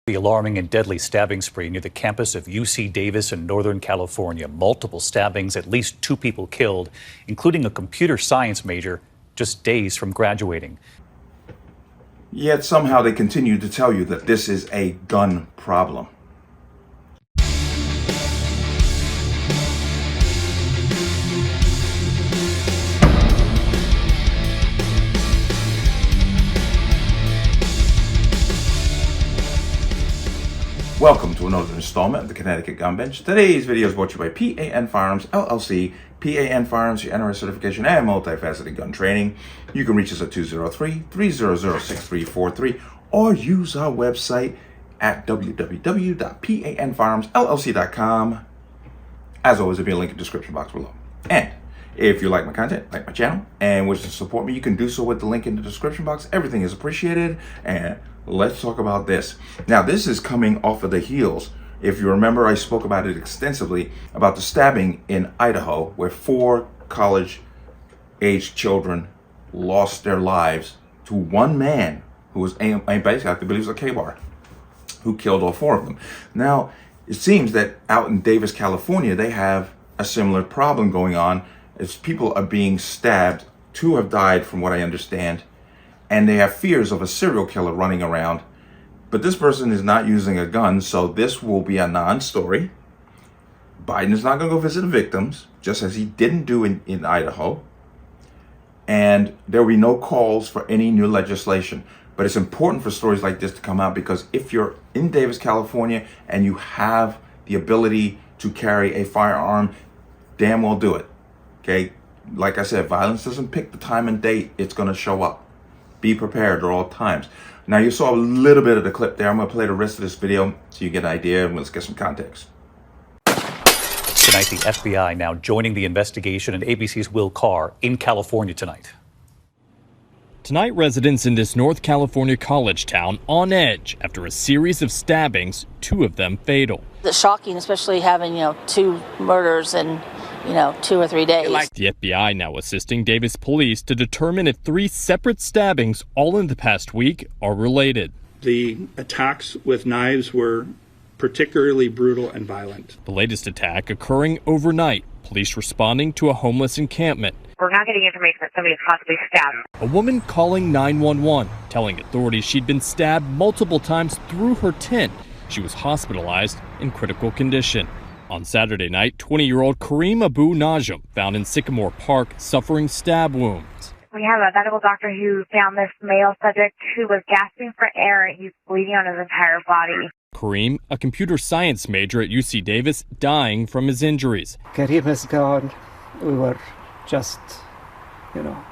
The alarming and deadly stabbing spree near the campus of UC Davis in Northern California. Multiple stabbings, at least 2 people killed, including a computer science major just days from graduating. Yet somehow they continue to tell you that this is a gun problem. Welcome to another installment of the Connecticut Gun Bench. Today's video is brought to you by P.A.N. Firearms, LLC. P.A.N. Firearms, your NRS certification and multifaceted gun training. You can reach us at 203-300-6343 or use our website at www.panfirearmsllc.com. As always, there'll be a link in the description box below. And if you like my content, like my channel, and wish to support me, you can do so with the link in the description box. Everything is appreciated. And let's talk about this. Now, this is coming off of the heels. If you remember, I spoke about it extensively about the stabbing in Idaho, where 4 college-aged children lost their lives to one man who was basically, I believe it was a K-bar, who killed all 4 of them. Now, it seems that out in Davis, California, they have a similar problem going on. As people are being stabbed, 2 have died from what I understand, and they have fears of a serial killer running around. But this person is not using a gun, so this will be a non-story. Biden is not going to go visit the victims, just as he didn't do in Idaho. And there will be no calls for any new legislation. But it's important for stories like this to come out, because if you're in Davis, California, and you have the ability to carry a firearm, damn well do it. Okay? Like I said, violence doesn't pick the time and date it's going to show up. Be prepared at all times. Now, you saw a little bit of the clip there. I'm going to play the rest of this video so you get an idea, and let's get some context. Tonight, the FBI now joining the investigation, and ABC's Will Carr in California tonight. Tonight, residents in this North California college town on edge after a series of stabbings, 2 of them fatal. It's shocking, especially having, 2 murders in, 2 or 3 days. The FBI now assisting Davis police to determine if 3 separate stabbings, all in the past week, are related. The attacks with knives were particularly brutal and violent. The latest attack occurring overnight, police responding to a homeless encampment. We're not getting information that somebody is possibly stabbed. A woman calling 911, telling authorities she'd been stabbed multiple times through her tent. She was hospitalized in critical condition. On Saturday night, 20-year-old Kareem Abu Najm found in Sycamore Park suffering stab wounds. We have a medical doctor who found this male subject who was gasping for air, and he's bleeding on his entire body. Kareem, a computer science major at UC Davis, dying from his injuries. Kareem is gone. We were just,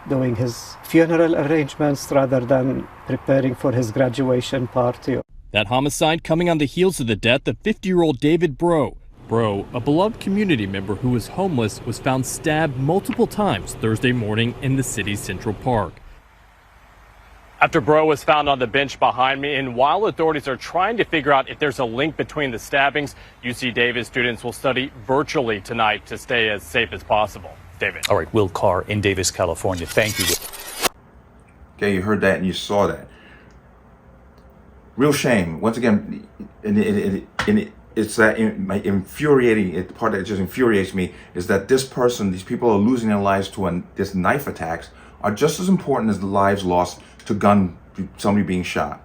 doing his funeral arrangements rather than preparing for his graduation party. That homicide coming on the heels of the death of 50-year-old David Bro. Bro, a beloved community member who was homeless, was found stabbed multiple times Thursday morning in the city's Central Park. After Bro was found on the bench behind me, and while authorities are trying to figure out if there's a link between the stabbings, UC Davis students will study virtually tonight to stay as safe as possible. David. All right, Will Carr in Davis, California. Thank you. Okay, you heard that and you saw that. Real shame. Once again, it's that infuriating. The part that just infuriates me is that this person, these people are losing their lives to this knife attacks, are just as important as the lives lost to somebody being shot.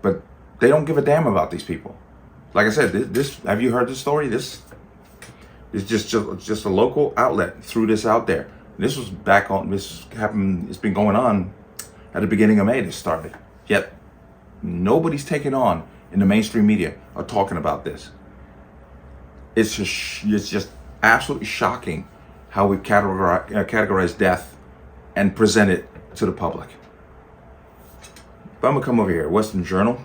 But they don't give a damn about these people. Like I said, this have you heard this story? This is just a local outlet threw this out there. This was this happened. It's been going on at the beginning of May. This started. Yet nobody's taken on in the mainstream media are talking about this. It's just absolutely shocking how we categorize death and present it to the public. But I'm gonna come over here. Western Journal.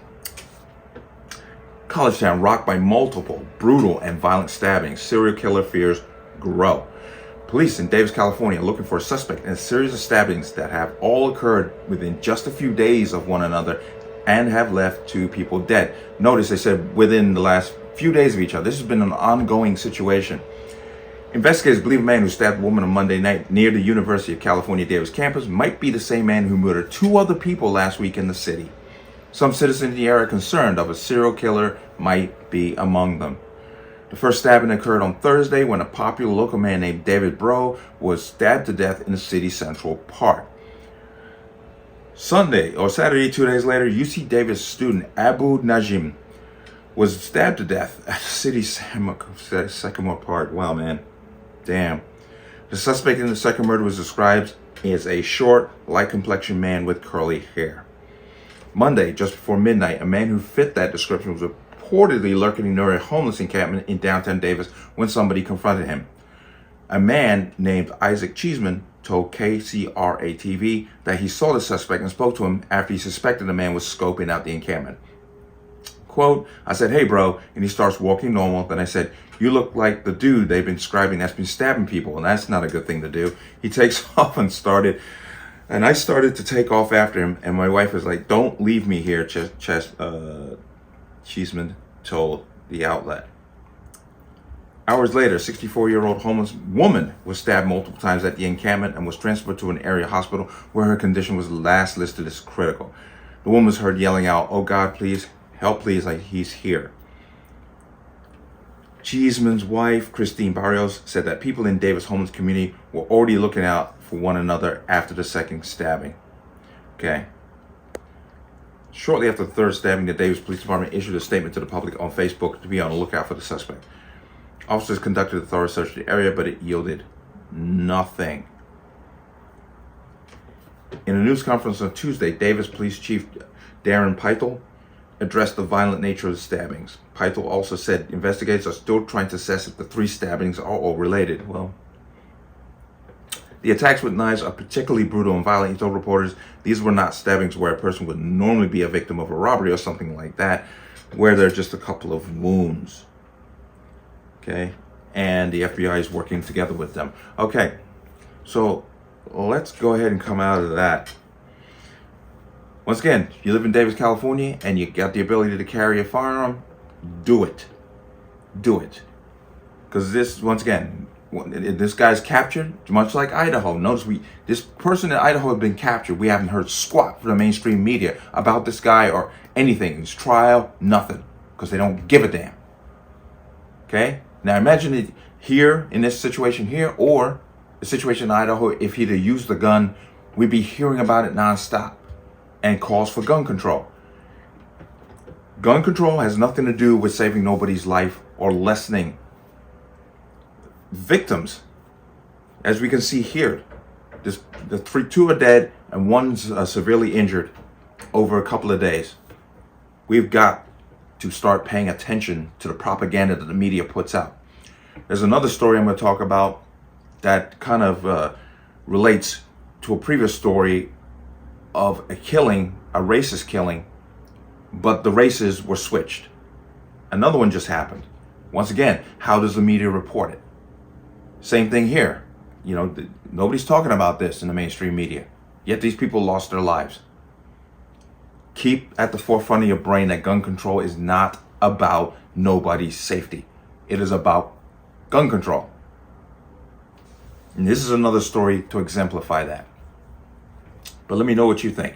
College town rocked by multiple brutal and violent stabbings. Serial killer fears grow. Police in Davis, California are looking for a suspect in a series of stabbings that have all occurred within just a few days of one another and have left 2 people dead. Notice they said within the last few days of each other. This has been an ongoing situation. Investigators believe a man who stabbed a woman on Monday night near the University of California Davis campus might be the same man who murdered 2 other people last week in the city. Some citizens in the area concerned of a serial killer might be among them. The first stabbing occurred on Thursday when a popular local man named David Bro was stabbed to death in the city's Central Park. Saturday, 2 days later, UC Davis student Abu Najim was stabbed to death at the city's Sycamore Park. Wow, man. Damn. The suspect in the second murder was described as a short, light-complexioned man with curly hair. Monday, just before midnight, a man who fit that description was reportedly lurking near a homeless encampment in downtown Davis when somebody confronted him. A man named Isaac Cheeseman told KCRA-TV that he saw the suspect and spoke to him after he suspected the man was scoping out the encampment. Quote, I said, hey, bro, and he starts walking normal. Then I said, you look like the dude they've been describing that's been stabbing people, and that's not a good thing to do. He takes off and I started to take off after him, and my wife was like, don't leave me here, Cheeseman told the outlet. Hours later, a 64-year-old homeless woman was stabbed multiple times at the encampment and was transferred to an area hospital where her condition was last listed as critical. The woman was heard yelling out, oh God, please, help please, like he's here. Cheeseman's wife, Christine Barrios, said that people in Davis homeless community were already looking out for one another after the second stabbing. Okay. Shortly after the third stabbing, the Davis Police Department issued a statement to the public on Facebook to be on the lookout for the suspect. Officers conducted a thorough search of the area, but it yielded nothing. In a news conference on Tuesday, Davis Police Chief Darren Peitel addressed the violent nature of the stabbings. Peitel also said investigators are still trying to assess if the three stabbings are all related. Well, the attacks with knives are particularly brutal and violent, he told reporters. These were not stabbings where a person would normally be a victim of a robbery or something like that, where there are just a couple of wounds. Okay, and the FBI is working together with them. Okay, so let's go ahead and come out of that. Once again, if you live in Davis, California, and you got the ability to carry a firearm, do it. Do it. Because this, once again, this guy's captured, much like Idaho. Notice this person in Idaho has been captured. We haven't heard squat from the mainstream media about this guy or anything. His trial, nothing. Because they don't give a damn. Okay? Now imagine it here, in this situation here, or the situation in Idaho, if he'd have used the gun, we'd be hearing about it nonstop. And calls for gun control. Gun control has nothing to do with saving nobody's life or lessening victims. As we can see here, two are dead and one's severely injured over a couple of days. We've got to start paying attention to the propaganda that the media puts out. There's another story I'm going to talk about that kind of relates to a previous story of a killing, a racist killing, but the races were switched. Another one just happened. Once again, how does the media report it? Same thing here. You know, nobody's talking about this in the mainstream media, yet these people lost their lives. Keep at the forefront of your brain that gun control is not about nobody's safety. It is about gun control. And this is another story to exemplify that. But let me know what you think.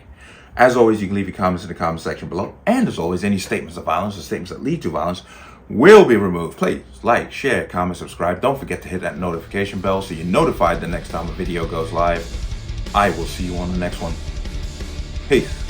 As always, you can leave your comments in the comment section below. And as always, any statements of violence or statements that lead to violence will be removed. Please like, share, comment, subscribe. Don't forget to hit that notification bell so you're notified the next time a video goes live. I will see you on the next one. Peace.